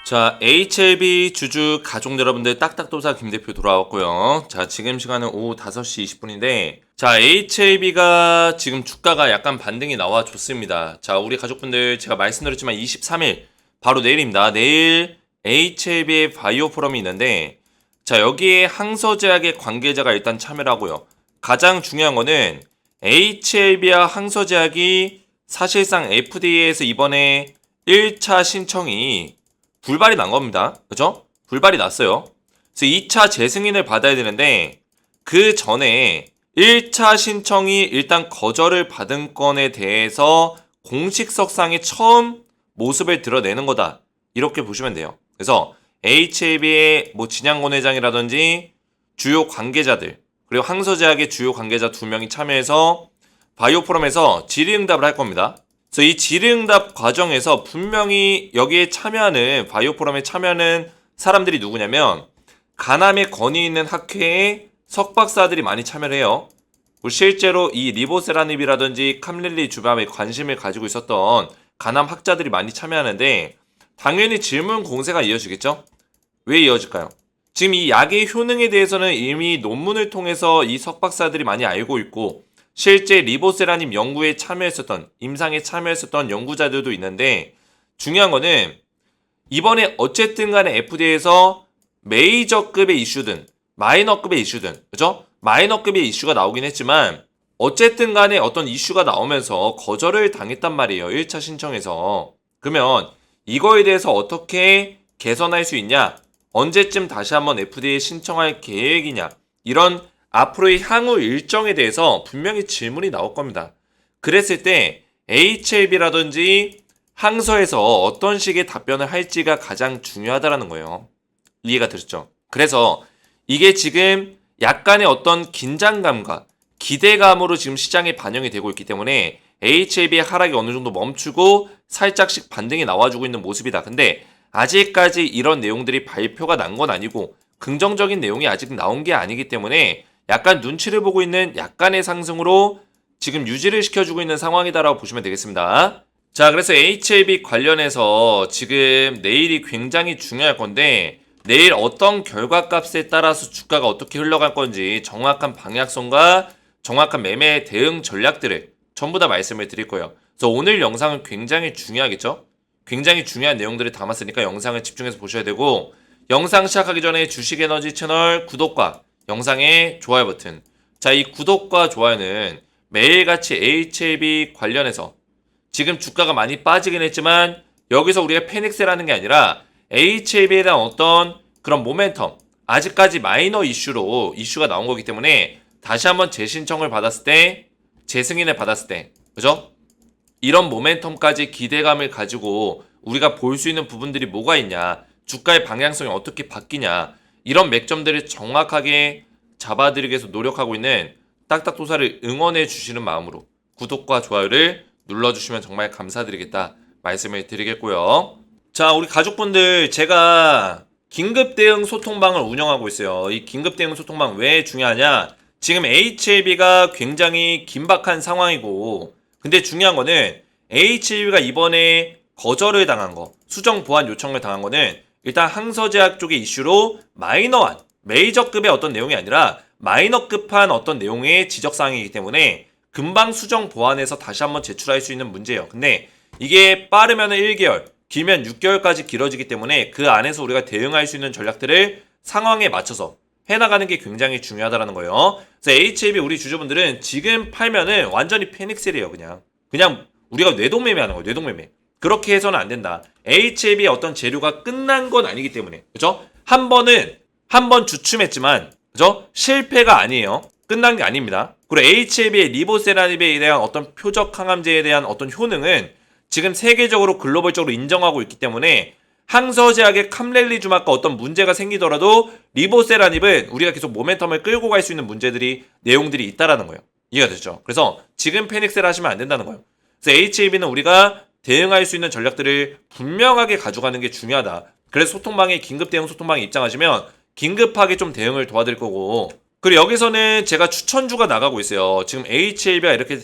자, HLB 주주 가족 여러분들 딱딱도사 김대표 돌아왔고요. 자, 지금 시간은 오후 5시 20분인데 자, HLB가 지금 주가가 약간 반등이 나와줬습니다. 자, 우리 가족분들 제가 말씀드렸지만 23일 바로 내일입니다. 내일 HLB의 바이오 포럼이 있는데 자, 여기에 항서제약의 관계자가 일단 참여를 하고요. 가장 중요한 거는 HLB와 항서제약이 사실상 FDA에서 이번에 1차 신청이 불발이 난 겁니다. 그죠? 불발이 났어요. 그래서 2차 재승인을 받아야 되는데 그 전에 1차 신청이 일단 거절을 받은 건에 대해서 공식석상에 처음 모습을 드러내는 거다. 이렇게 보시면 돼요. 그래서 HAB의 진양권 회장이라든지 주요 관계자들 그리고 항서제약의 주요 관계자 2명이 참여해서 바이오 포럼에서 질의응답을 할 겁니다. 그래서 이 질의응답 과정에서 분명히 여기에 참여하는 바이오 포럼에 참여하는 사람들이 누구냐면 가남에 권위 있는 학회에 석박사들이 많이 참여를 해요. 실제로 이 리보세라닙이라든지 캄릴리 주밥에 관심을 가지고 있었던 가남 학자들이 많이 참여하는데 당연히 질문 공세가 이어지겠죠? 왜 이어질까요? 지금 이 약의 효능에 대해서는 이미 논문을 통해서 이 석박사들이 많이 알고 있고 실제 리보세라님 연구에 참여했었던 임상에 참여했었던 연구자들도 있는데 중요한 거는 이번에 어쨌든 간에 FDA에서 메이저급의 이슈든 마이너급의 이슈든 그죠? 마이너급의 이슈가 나오긴 했지만 어쨌든 간에 어떤 이슈가 나오면서 거절을 당했단 말이에요. 1차 신청에서. 그러면 이거에 대해서 어떻게 개선할 수 있냐? 언제쯤 다시 한번 FDA에 신청할 계획이냐? 이런 앞으로의 향후 일정에 대해서 분명히 질문이 나올 겁니다. 그랬을 때 HLB라든지 항서에서 어떤 식의 답변을 할지가 가장 중요하다라는 거예요. 이해가 되셨죠? 그래서 이게 지금 약간의 어떤 긴장감과 기대감으로 지금 시장에 반영이 되고 있기 때문에 HLB의 하락이 어느 정도 멈추고 살짝씩 반등이 나와주고 있는 모습이다. 근데 아직까지 이런 내용들이 발표가 난 건 아니고 긍정적인 내용이 아직 나온 게 아니기 때문에 약간 눈치를 보고 있는 약간의 상승으로 지금 유지를 시켜주고 있는 상황이다라고 보시면 되겠습니다. 자, 그래서 HLB 관련해서 지금 내일이 굉장히 중요할 건데 내일 어떤 결과값에 따라서 주가가 어떻게 흘러갈 건지 정확한 방향성과 정확한 매매 대응 전략들을 전부 다 말씀을 드릴 거예요. 그래서 오늘 영상은 굉장히 중요하겠죠? 굉장히 중요한 내용들을 담았으니까 영상을 집중해서 보셔야 되고 영상 시작하기 전에 주식에너지 채널 구독과 영상의 좋아요 버튼. 자, 이 구독과 좋아요는 매일같이 HLB 관련해서 지금 주가가 많이 빠지긴 했지만 여기서 우리가 패닉세라는 게 아니라 HLB에 대한 어떤 그런 모멘텀 아직까지 마이너 이슈가 나온 거기 때문에 다시 한번 재신청을 받았을 때 재승인을 받았을 때 그죠? 이런 모멘텀까지 기대감을 가지고 우리가 볼 수 있는 부분들이 뭐가 있냐 주가의 방향성이 어떻게 바뀌냐 이런 맥점들을 정확하게 잡아드리기 위해서 노력하고 있는 딱딱도사를 응원해 주시는 마음으로 구독과 좋아요를 눌러주시면 정말 감사드리겠다 말씀을 드리겠고요. 자, 우리 가족분들 제가 긴급대응 소통방을 운영하고 있어요. 이 긴급대응 소통방 왜 중요하냐? 지금 HLB가 굉장히 긴박한 상황이고 근데 중요한 거는 HLB가 이번에 거절을 당한 거 수정 보완 요청을 당한 거는 일단 항서제약 쪽의 이슈로 마이너한 메이저급의 어떤 내용이 아니라 마이너급한 어떤 내용의 지적사항이기 때문에 금방 수정 보완해서 다시 한번 제출할 수 있는 문제예요. 근데 이게 빠르면 1개월, 길면 6개월까지 길어지기 때문에 그 안에서 우리가 대응할 수 있는 전략들을 상황에 맞춰서 해나가는 게 굉장히 중요하다는 거예요. 그래서 HLB 우리 주주분들은 지금 팔면은 완전히 패닉셀이에요. 그냥 우리가 뇌동매매하는 거예요. 뇌동매매. 그렇게 해서는 안 된다. HLB의 어떤 재료가 끝난 건 아니기 때문에. 그죠? 한 번 주춤했지만, 그죠? 실패가 아니에요. 끝난 게 아닙니다. 그리고 HLB의 리보세라닙에 대한 어떤 표적 항암제에 대한 어떤 효능은 지금 세계적으로 글로벌적으로 인정하고 있기 때문에 항서제약의 캄렐리주막과 어떤 문제가 생기더라도 리보세라닙은 우리가 계속 모멘텀을 끌고 갈 수 있는 내용들이 있다라는 거예요. 이해가 되죠? 그래서 지금 패닉셀 하시면 안 된다는 거예요. 그래서 HLB는 우리가 대응할 수 있는 전략들을 분명하게 가져가는 게 중요하다. 그래서 소통방에 긴급 대응 소통방에 입장하시면 긴급하게 좀 대응을 도와드릴 거고 그리고 여기서는 제가 추천주가 나가고 있어요. 지금 HLB가 이렇게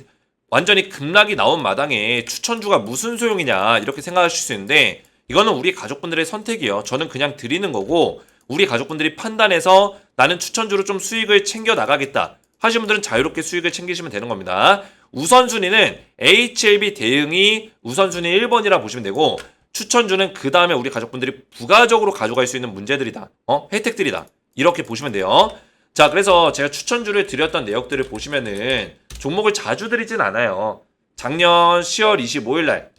완전히 급락이 나온 마당에 추천주가 무슨 소용이냐 이렇게 생각하실 수 있는데 이거는 우리 가족분들의 선택이에요. 저는 그냥 드리는 거고 우리 가족분들이 판단해서 나는 추천주로 좀 수익을 챙겨 나가겠다 하시는 분들은 자유롭게 수익을 챙기시면 되는 겁니다. 우선순위는 HLB 대응이 우선순위 1번이라 보시면 되고 추천주는 그 다음에 우리 가족분들이 부가적으로 가져갈 수 있는 문제들이다. 혜택들이다. 이렇게 보시면 돼요. 자, 그래서 제가 추천주를 드렸던 내역들을 보시면은 종목을 자주 드리진 않아요. 작년 10월 25일 날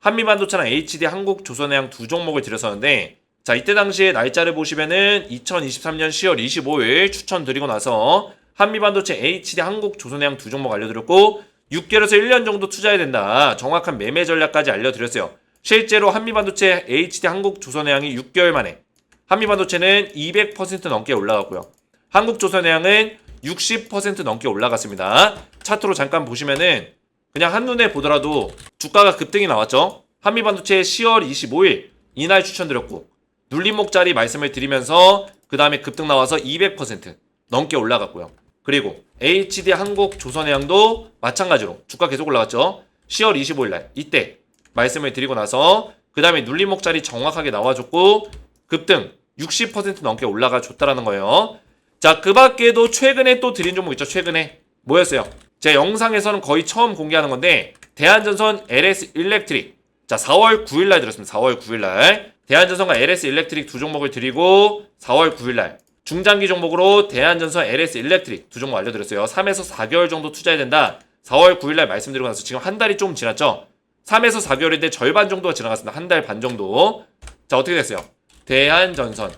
한미반도체랑 HD 한국조선해양 두 종목을 드렸었는데 자, 이때 당시에 날짜를 보시면은 2023년 10월 25일 추천드리고 나서 한미반도체 HD 한국조선해양 두 종목 알려드렸고 6개월에서 1년 정도 투자해야 된다. 정확한 매매 전략까지 알려드렸어요. 실제로 한미반도체 HD 한국조선해양이 6개월 만에 한미반도체는 200% 넘게 올라갔고요. 한국조선해양은 60% 넘게 올라갔습니다. 차트로 잠깐 보시면은 그냥 한눈에 보더라도 주가가 급등이 나왔죠. 한미반도체 10월 25일 이날 추천드렸고 눌림목자리 말씀을 드리면서 그 다음에 급등 나와서 200% 넘게 올라갔고요. 그리고 HD 한국조선해양도 마찬가지로 주가 계속 올라갔죠. 10월 25일 날 이때 말씀을 드리고 나서 그 다음에 눌림목자리 정확하게 나와줬고 급등 60% 넘게 올라가 줬다라는 거예요. 자, 그 밖에도 최근에 또 드린 종목 있죠. 최근에 뭐였어요? 제 영상에서는 거의 처음 공개하는 건데 대한전선 LS 일렉트릭 자 4월 9일날 드렸습니다. 4월 9일날 대한전선과 LS 일렉트릭 두 종목을 드리고 4월 9일날 중장기 종목으로 대한전선 LS 일렉트릭 두 종목 알려드렸어요. 3에서 4개월 정도 투자해야 된다. 4월 9일날 말씀드리고 나서 지금 한 달이 좀 지났죠. 3에서 4개월인데 절반 정도가 지나갔습니다. 한 달 반 정도. 자, 어떻게 됐어요? 대한전선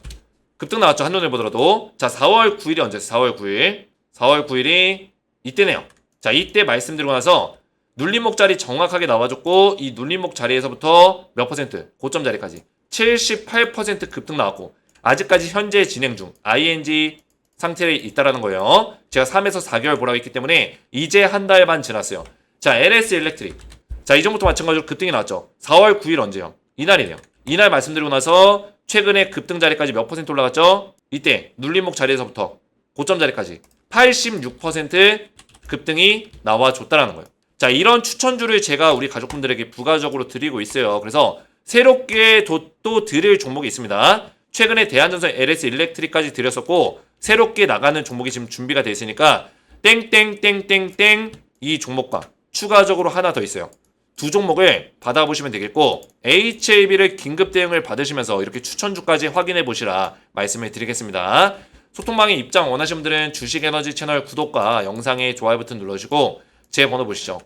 급등 나왔죠. 한눈에 보더라도. 자, 4월 9일이 언제였어요? 4월 9일. 4월 9일이 이때네요. 자, 이때 말씀드리고 나서 눌림목 자리 정확하게 나와줬고 이 눌림목 자리에서부터 몇 퍼센트? 고점 자리까지 78% 급등 나왔고 아직까지 현재 진행 중 ING 상태에 있다라는 거예요. 제가 3에서 4개월 보라고 했기 때문에 이제 한 달 반 지났어요. 자, LS 일렉트릭. 자, 이전부터 마찬가지로 급등이 나왔죠. 4월 9일 언제요? 이날이네요. 이날 말씀드리고 나서 최근에 급등 자리까지 몇 퍼센트 올라갔죠? 이때 눌림목 자리에서부터 고점 자리까지 86% 급등이 나와줬다라는 거예요. 자, 이런 추천주를 제가 우리 가족분들에게 부가적으로 드리고 있어요. 그래서 새롭게 또 드릴 종목이 있습니다. 최근에 대한전선 LS 일렉트릭까지 드렸었고 새롭게 나가는 종목이 지금 준비가 되어 있으니까 땡땡땡땡땡 이 종목과 추가적으로 하나 더 있어요. 두 종목을 받아보시면 되겠고 HAB를 긴급 대응을 받으시면서 이렇게 추천주까지 확인해 보시라 말씀을 드리겠습니다. 소통방에 입장 원하시는 분들은 주식에너지 채널 구독과 영상에 좋아요 버튼 눌러주시고 제 번호 보시죠.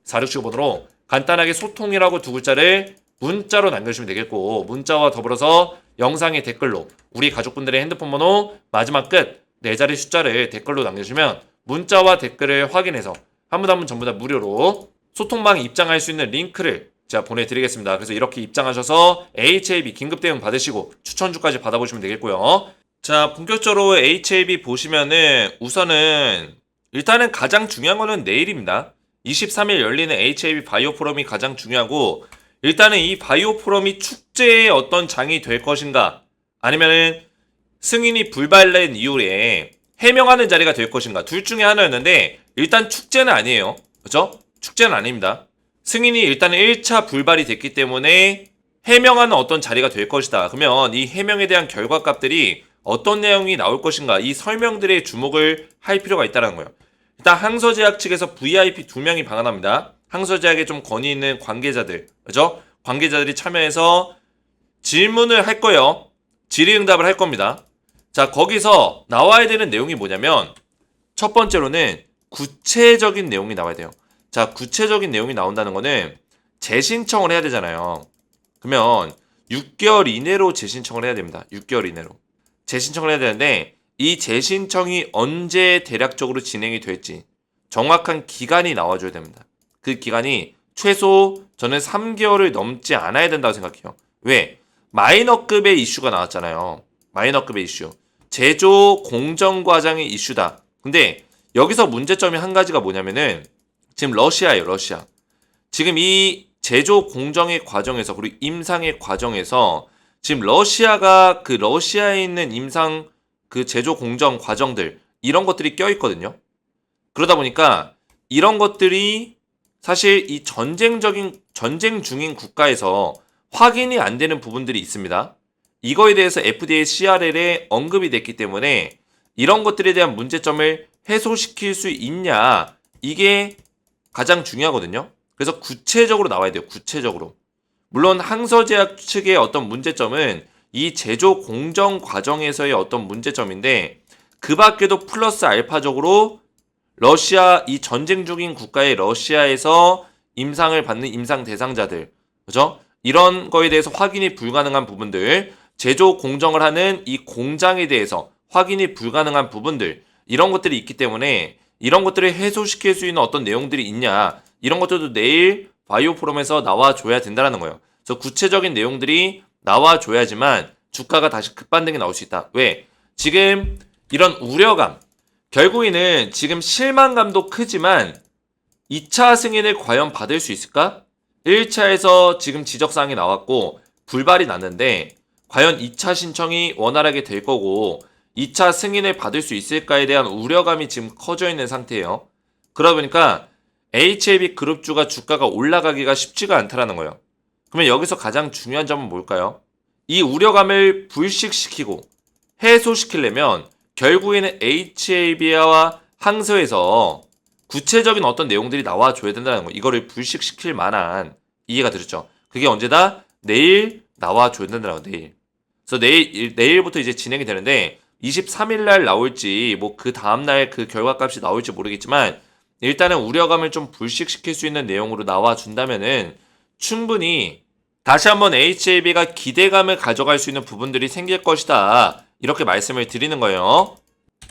010-7281-4675번호로 간단하게 소통이라고 두 글자를 문자로 남겨주시면 되겠고 문자와 더불어서 영상의 댓글로 우리 가족분들의 핸드폰 번호 마지막 끝 4자리 숫자를 댓글로 남겨주시면 문자와 댓글을 확인해서 한 분 한 분 전부 다 무료로 소통방에 입장할 수 있는 링크를 제가 보내드리겠습니다. 그래서 이렇게 입장하셔서 HAB 긴급 대응 받으시고 추천주까지 받아보시면 되겠고요. 자, 본격적으로 HAB 보시면은 우선은 일단은 가장 중요한 거는 내일입니다. 23일 열리는 HAB 바이오 포럼이 가장 중요하고 일단은 이 바이오 포럼이 축제의 어떤 장이 될 것인가 아니면은 승인이 불발된 이후에 해명하는 자리가 될 것인가 둘 중에 하나였는데 일단 축제는 아니에요. 그죠? 축제는 아닙니다. 승인이 일단은 1차 불발이 됐기 때문에 해명하는 어떤 자리가 될 것이다. 그러면 이 해명에 대한 결과값들이 어떤 내용이 나올 것인가 이 설명들에 주목을 할 필요가 있다는 거예요. 일단 항서제약 측에서 VIP 2명이 방한합니다. 항서제약에 좀 권위 있는 관계자들, 그죠? 관계자들이 참여해서 질문을 할 거예요. 질의응답을 할 겁니다. 자, 거기서 나와야 되는 내용이 뭐냐면 첫 번째로는 구체적인 내용이 나와야 돼요. 자, 구체적인 내용이 나온다는 거는 재신청을 해야 되잖아요. 그러면 6개월 이내로 재신청을 해야 됩니다. 6개월 이내로. 재신청을 해야 되는데 이 재신청이 언제 대략적으로 진행이 될지 정확한 기간이 나와줘야 됩니다. 그 기간이 최소 저는 3개월을 넘지 않아야 된다고 생각해요. 왜? 마이너급의 이슈가 나왔잖아요. 마이너급의 이슈. 제조 공정 과정의 이슈다. 근데 여기서 문제점이 한 가지가 뭐냐면은 지금 러시아예요. 러시아. 지금 이 제조 공정의 과정에서 그리고 임상의 과정에서 지금 러시아가 그 러시아에 있는 임상 그 제조 공정 과정들 이런 것들이 껴있거든요. 그러다 보니까 이런 것들이 사실 이 전쟁 중인 국가에서 확인이 안 되는 부분들이 있습니다. 이거에 대해서 FDA CRL에 언급이 됐기 때문에 이런 것들에 대한 문제점을 해소시킬 수 있냐, 이게 가장 중요하거든요. 그래서 구체적으로 나와야 돼요. 구체적으로. 물론 항서제약 측의 어떤 문제점은 이 제조 공정 과정에서의 어떤 문제점인데, 그 밖에도 플러스 알파적으로 러시아, 이 전쟁 중인 국가의 러시아에서 임상을 받는 임상 대상자들, 그죠? 이런 거에 대해서 확인이 불가능한 부분들, 제조 공정을 하는 이 공장에 대해서 확인이 불가능한 부분들, 이런 것들이 있기 때문에 이런 것들을 해소시킬 수 있는 어떤 내용들이 있냐, 이런 것들도 내일 바이오포럼에서 나와줘야 된다는 거예요. 그래서 구체적인 내용들이 나와줘야지만 주가가 다시 급반등이 나올 수 있다. 왜? 지금 이런 우려감, 결국에는 지금 실망감도 크지만 2차 승인을 과연 받을 수 있을까? 1차에서 지금 지적사항이 나왔고 불발이 났는데 과연 2차 신청이 원활하게 될 거고 2차 승인을 받을 수 있을까에 대한 우려감이 지금 커져 있는 상태예요. 그러다 보니까 HLB 그룹주가 주가가 올라가기가 쉽지가 않다는 거예요. 그러면 여기서 가장 중요한 점은 뭘까요? 이 우려감을 불식시키고 해소시키려면 결국에는 HLB와 항서에서 구체적인 어떤 내용들이 나와줘야 된다는 거. 이거를 불식시킬 만한, 이해가 되셨죠? 그게 언제다? 내일 나와줘야 된다는 거. 내일. 그래서 내일부터 이제 진행이 되는데 23일 날 나올지 뭐 그 다음날 그 결과값이 나올지 모르겠지만 일단은 우려감을 좀 불식시킬 수 있는 내용으로 나와준다면은 충분히 다시 한번 HLB가 기대감을 가져갈 수 있는 부분들이 생길 것이다. 이렇게 말씀을 드리는 거예요.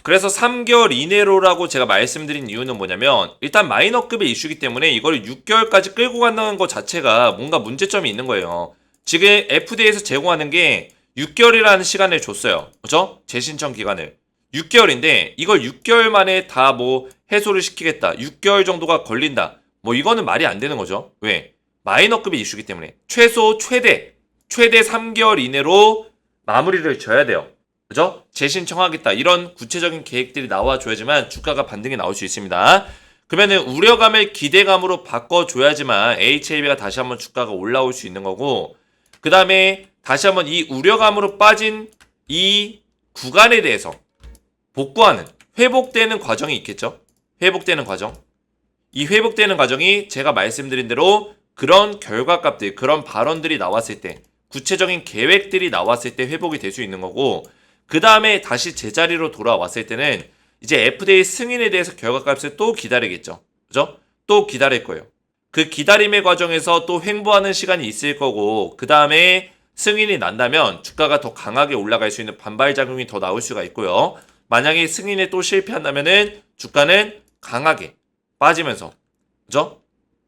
그래서 3개월 이내로라고 제가 말씀드린 이유는 뭐냐면 일단 마이너급의 이슈이기 때문에 이걸 6개월까지 끌고 간다는 것 자체가 뭔가 문제점이 있는 거예요. 지금 FDA에서 제공하는 게 6개월이라는 시간을 줬어요. 그죠? 재신청 기간을. 6개월인데 이걸 6개월 만에 다 뭐 해소를 시키겠다. 6개월 정도가 걸린다. 뭐 이거는 말이 안 되는 거죠. 왜? 마이너급의 이슈이기 때문에 최대 3개월 이내로 마무리를 져야 돼요. 그죠? 재신청하겠다. 이런 구체적인 계획들이 나와줘야지만 주가가 반등이 나올 수 있습니다. 그러면은 우려감을 기대감으로 바꿔줘야지만 HLB가 다시 한번 주가가 올라올 수 있는 거고, 그 다음에 다시 한번 이 우려감으로 빠진 이 구간에 대해서 복구하는, 회복되는 과정이 있겠죠? 회복되는 과정. 이 회복되는 과정이 제가 말씀드린 대로 그런 결과값들, 그런 발언들이 나왔을 때, 구체적인 계획들이 나왔을 때 회복이 될 수 있는 거고, 그 다음에 다시 제자리로 돌아왔을 때는 이제 FDA 승인에 대해서 결과값을 또 기다리겠죠. 그죠? 또 기다릴 거예요. 그 기다림의 과정에서 또 횡보하는 시간이 있을 거고, 그 다음에 승인이 난다면 주가가 더 강하게 올라갈 수 있는 반발작용이 더 나올 수가 있고요. 만약에 승인에 또 실패한다면은 주가는 강하게 빠지면서, 그죠?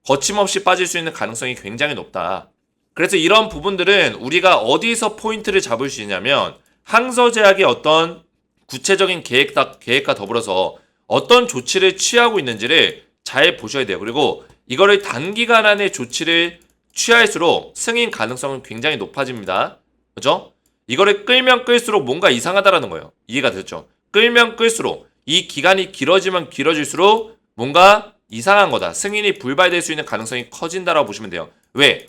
거침없이 빠질 수 있는 가능성이 굉장히 높다. 그래서 이런 부분들은 우리가 어디서 포인트를 잡을 수 있냐면 항서제약의 어떤 구체적인 계획과 더불어서 어떤 조치를 취하고 있는지를 잘 보셔야 돼요. 그리고 이거를 단기간 안에 조치를 취할수록 승인 가능성은 굉장히 높아집니다. 그죠? 이거를 끌면 끌수록 뭔가 이상하다라는 거예요. 이해가 됐죠? 끌면 끌수록 이 기간이 길어지면 길어질수록 뭔가 이상한 거다. 승인이 불발될 수 있는 가능성이 커진다라고 보시면 돼요. 왜?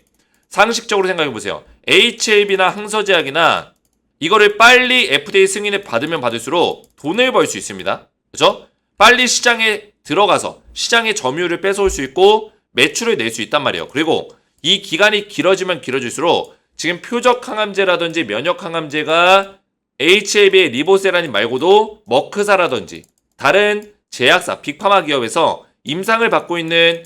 상식적으로 생각해 보세요. HLB나 항서제약이나 이거를 빨리 FDA 승인을 받으면 받을수록 돈을 벌 수 있습니다. 그죠? 빨리 시장에 들어가서 시장의 점유율을 뺏어올 수 있고 매출을 낼 수 있단 말이에요. 그리고 이 기간이 길어지면 길어질수록 지금 표적 항암제라든지 면역 항암제가 HLB의 리보세라닌 말고도 머크사라든지 다른 제약사, 빅파마 기업에서 임상을 받고 있는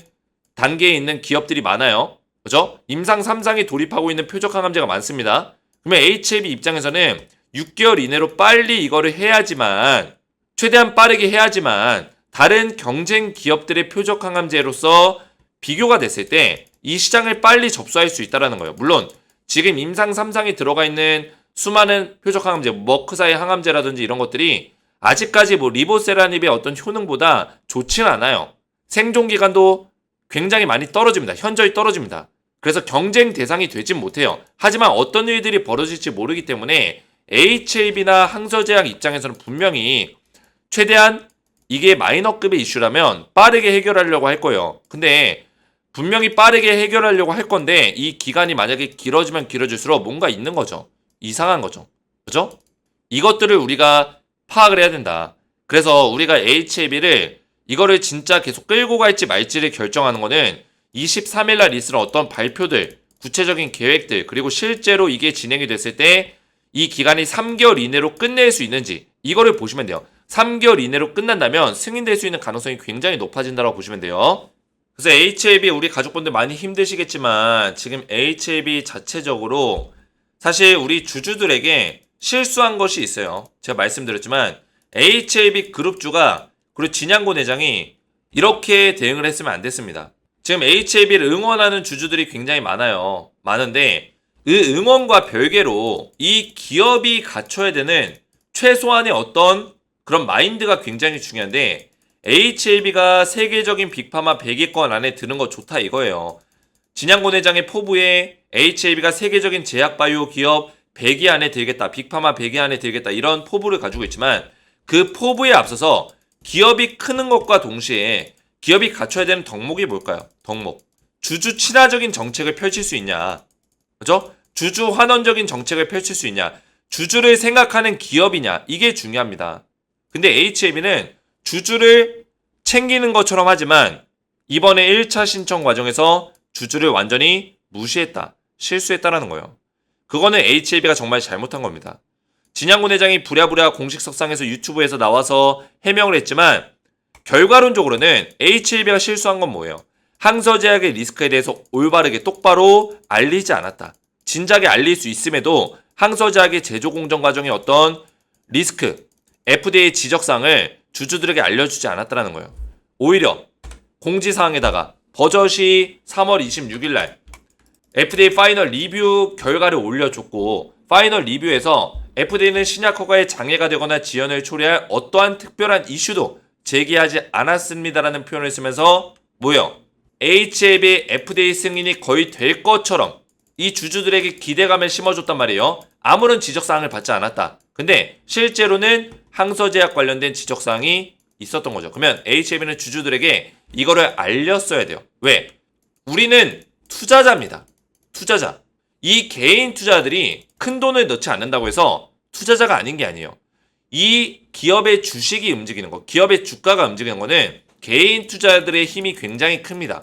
단계에 있는 기업들이 많아요. 그죠? 임상 3상에 돌입하고 있는 표적 항암제가 많습니다. 그러면 HLB 입장에서는 6개월 이내로 빨리 이거를 해야지만, 최대한 빠르게 해야지만 다른 경쟁 기업들의 표적 항암제로서 비교가 됐을 때 이 시장을 빨리 접수할 수 있다는 거예요. 물론 지금 임상 3상에 들어가 있는 수많은 표적 항암제, 머크사의 항암제라든지 이런 것들이 아직까지 뭐 리보세라닙의 어떤 효능보다 좋지는 않아요. 생존 기간도 굉장히 많이 떨어집니다. 현저히 떨어집니다. 그래서 경쟁 대상이 되진 못해요. 하지만 어떤 일들이 벌어질지 모르기 때문에 HLB나 항서제약 입장에서는 분명히 최대한 이게 마이너급의 이슈라면 빠르게 해결하려고 할 거예요. 근데 분명히 빠르게 해결하려고 할 건데 이 기간이 만약에 길어지면 길어질수록 뭔가 있는 거죠. 이상한 거죠. 그죠? 이것들을 우리가 파악을 해야 된다. 그래서 우리가 HAB를 이거를 진짜 계속 끌고 갈지 말지를 결정하는 거는 23일 날 있을 어떤 발표들, 구체적인 계획들, 그리고 실제로 이게 진행이 됐을 때 이 기간이 3개월 이내로 끝낼 수 있는지 이거를 보시면 돼요. 3개월 이내로 끝난다면 승인될 수 있는 가능성이 굉장히 높아진다고 보시면 돼요. 그래서 HAB 우리 가족분들 많이 힘드시겠지만 지금 HAB 자체적으로 사실 우리 주주들에게 실수한 것이 있어요. 제가 말씀드렸지만 HAB 그룹주가 그리고 진양고 내장이 이렇게 대응을 했으면 안 됐습니다. 지금 HAB를 응원하는 주주들이 굉장히 많아요. 많은데 그 응원과 별개로 이 기업이 갖춰야 되는 최소한의 어떤 그런 마인드가 굉장히 중요한데 HAB가 세계적인 빅파마 100위권 안에 드는 거 좋다 이거예요. 진양고 내장의 포부에 HAB가 세계적인 제약바이오 기업 100위 안에 들겠다. 빅파마 100위 안에 들겠다. 이런 포부를 가지고 있지만 그 포부에 앞서서 기업이 크는 것과 동시에 기업이 갖춰야 되는 덕목이 뭘까요? 덕목. 주주 친화적인 정책을 펼칠 수 있냐. 그죠? 주주 환원적인 정책을 펼칠 수 있냐. 주주를 생각하는 기업이냐. 이게 중요합니다. 근데 HAB는 주주를 챙기는 것처럼 하지만 이번에 1차 신청 과정에서 주주를 완전히 무시했다. 실수했다라는 거예요. 그거는 HAB가 정말 잘못한 겁니다. 진양고 내장이 부랴부랴 공식 석상에서 유튜브에서 나와서 해명을 했지만 결과론적으로는 HAB가 실수한 건 뭐예요? 항서제약의 리스크에 대해서 올바르게 똑바로 알리지 않았다. 진작에 알릴 수 있음에도 항서제약의 제조 공정 과정의 어떤 리스크, FDA 지적사항을 주주들에게 알려주지 않았다는 거예요. 오히려 공지사항에다가 버젓이 3월 26일 날 FDA 파이널 리뷰 결과를 올려줬고 파이널 리뷰에서 FDA는 신약 허가에 장애가 되거나 지연을 초래할 어떠한 특별한 이슈도 제기하지 않았습니다라는 표현을 쓰면서 뭐요? HAB FDA 승인이 거의 될 것처럼 이 주주들에게 기대감을 심어줬단 말이에요. 아무런 지적사항을 받지 않았다. 근데 실제로는 항서제약 관련된 지적사항이 있었던 거죠. 그러면 HAB는 주주들에게 이거를 알렸어야 돼요. 왜? 우리는 투자자입니다. 투자자. 이 개인 투자들이 큰 돈을 넣지 않는다고 해서 투자자가 아닌 게 아니에요. 이 기업의 주식이 움직이는 거, 기업의 주가가 움직이는 거는 개인 투자들의 힘이 굉장히 큽니다.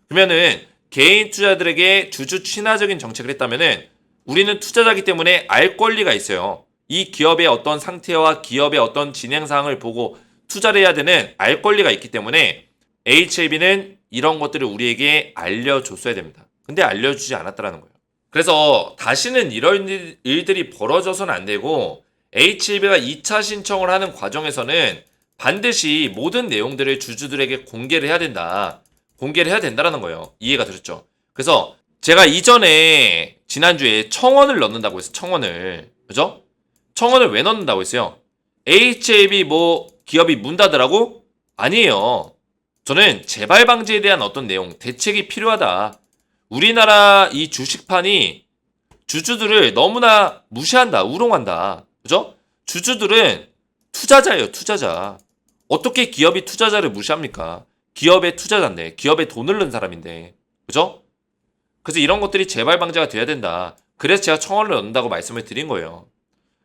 그러면은 개인 투자들에게 주주 친화적인 정책을 했다면은 우리는 투자자이기 때문에 알 권리가 있어요. 이 기업의 어떤 상태와 기업의 어떤 진행 사항을 보고 투자를 해야 되는 알 권리가 있기 때문에 HAB는 이런 것들을 우리에게 알려줬어야 됩니다. 근데 알려주지 않았다는 거예요. 그래서 다시는 이런 일들이 벌어져서는 안 되고 HAB가 2차 신청을 하는 과정에서는 반드시 모든 내용들을 주주들에게 공개를 해야 된다. 공개를 해야 된다는 거예요. 이해가 되셨죠? 그래서 제가 이전에 지난주에 청원을 넣는다고 했어요. 청원을. 그죠? 청원을 왜 넣는다고 했어요? HAB 기업이 문 닫으라고? 아니에요. 저는 재발 방지에 대한 어떤 내용, 대책이 필요하다. 우리나라 이 주식판이 주주들을 너무나 무시한다, 우롱한다. 그죠? 주주들은 투자자예요, 투자자. 어떻게 기업이 투자자를 무시합니까? 기업의 투자자인데, 기업에 돈을 넣은 사람인데. 그죠? 그래서 이런 것들이 재발 방지가 돼야 된다. 그래서 제가 청원을 넣는다고 말씀을 드린 거예요.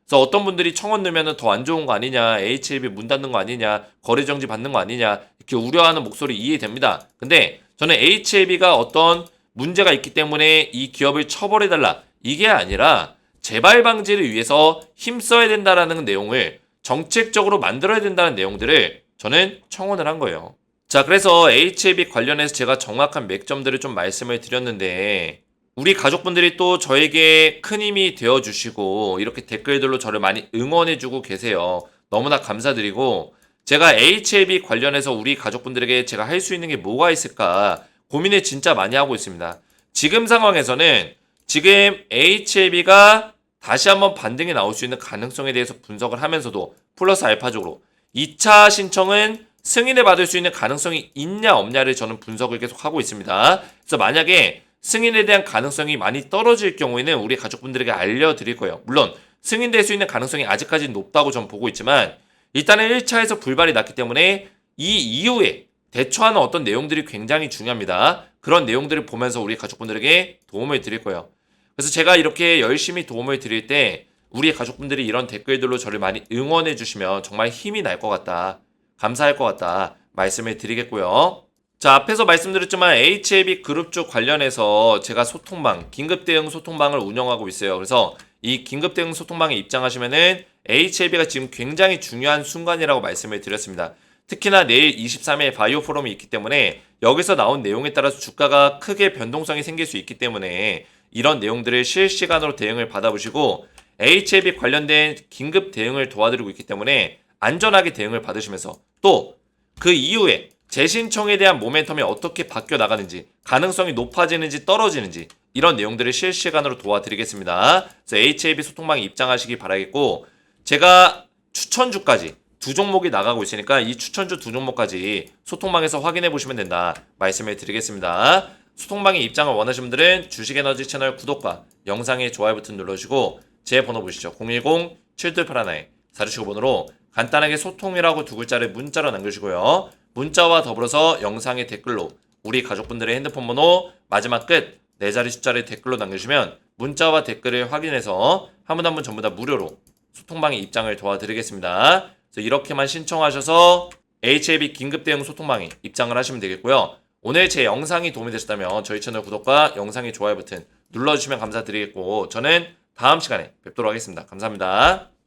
그래서 어떤 분들이 청원 넣으면 더 안 좋은 거 아니냐, HAB 문 닫는 거 아니냐, 거래 정지 받는 거 아니냐, 이렇게 우려하는 목소리 이해됩니다. 근데 저는 HAB가 어떤 문제가 있기 때문에 이 기업을 처벌해달라. 이게 아니라 재발 방지를 위해서 힘써야 된다라는 내용을 정책적으로 만들어야 된다는 내용들을 저는 청원을 한 거예요. 자, 그래서 HAB 관련해서 제가 정확한 맥점들을 좀 말씀을 드렸는데 우리 가족분들이 또 저에게 큰 힘이 되어주시고 이렇게 댓글들로 저를 많이 응원해주고 계세요. 너무나 감사드리고 제가 HAB 관련해서 우리 가족분들에게 제가 할 수 있는 게 뭐가 있을까 고민을 진짜 많이 하고 있습니다. 지금 상황에서는 지금 HAB가 다시 한번 반등이 나올 수 있는 가능성에 대해서 분석을 하면서도 플러스 알파적으로 2차 신청은 승인을 받을 수 있는 가능성이 있냐 없냐를 저는 분석을 계속 하고 있습니다. 그래서 만약에 승인에 대한 가능성이 많이 떨어질 경우에는 우리 가족분들에게 알려드릴 거예요. 물론 승인될 수 있는 가능성이 아직까지 높다고 저는 보고 있지만 일단은 1차에서 불발이 났기 때문에 이 이후에 대처하는 어떤 내용들이 굉장히 중요합니다. 그런 내용들을 보면서 우리 가족분들에게 도움을 드릴 거예요. 그래서 제가 이렇게 열심히 도움을 드릴 때 우리 가족분들이 이런 댓글들로 저를 많이 응원해 주시면 정말 힘이 날 것 같다. 감사할 것 같다. 말씀을 드리겠고요. 자, 앞에서 말씀드렸지만 HAB 그룹 쪽 관련해서 제가 소통방, 긴급대응 소통방을 운영하고 있어요. 그래서 이 긴급대응 소통방에 입장하시면은 HAB가 지금 굉장히 중요한 순간이라고 말씀을 드렸습니다. 특히나 내일 23일 바이오 포럼이 있기 때문에 여기서 나온 내용에 따라서 주가가 크게 변동성이 생길 수 있기 때문에 이런 내용들을 실시간으로 대응을 받아보시고 HAB 관련된 긴급 대응을 도와드리고 있기 때문에 안전하게 대응을 받으시면서 또 그 이후에 재신청에 대한 모멘텀이 어떻게 바뀌어 나가는지 가능성이 높아지는지 떨어지는지 이런 내용들을 실시간으로 도와드리겠습니다. 그래서 HAB 소통방에 입장하시기 바라겠고 제가 추천주까지 두 종목이 나가고 있으니까 이 추천주 두 종목까지 소통방에서 확인해 보시면 된다 말씀을 드리겠습니다. 소통방에 입장을 원하시는 분들은 주식에너지 채널 구독과 영상의 좋아요 버튼 눌러주시고 제 번호 보시죠. 010-7281-4695번으로 간단하게 소통이라고 두 글자를 문자로 남겨주시고요. 문자와 더불어서 영상의 댓글로 우리 가족분들의 핸드폰 번호 마지막 끝 4자리 숫자를 댓글로 남겨주시면 문자와 댓글을 확인해서 한 분 한 분 전부 다 무료로 소통방에 입장을 도와드리겠습니다. 그래서 이렇게만 신청하셔서 HAB 긴급대응 소통방에 입장을 하시면 되겠고요. 오늘 제 영상이 도움이 되셨다면 저희 채널 구독과 영상의 좋아요 버튼 눌러주시면 감사드리겠고 저는 다음 시간에 뵙도록 하겠습니다. 감사합니다.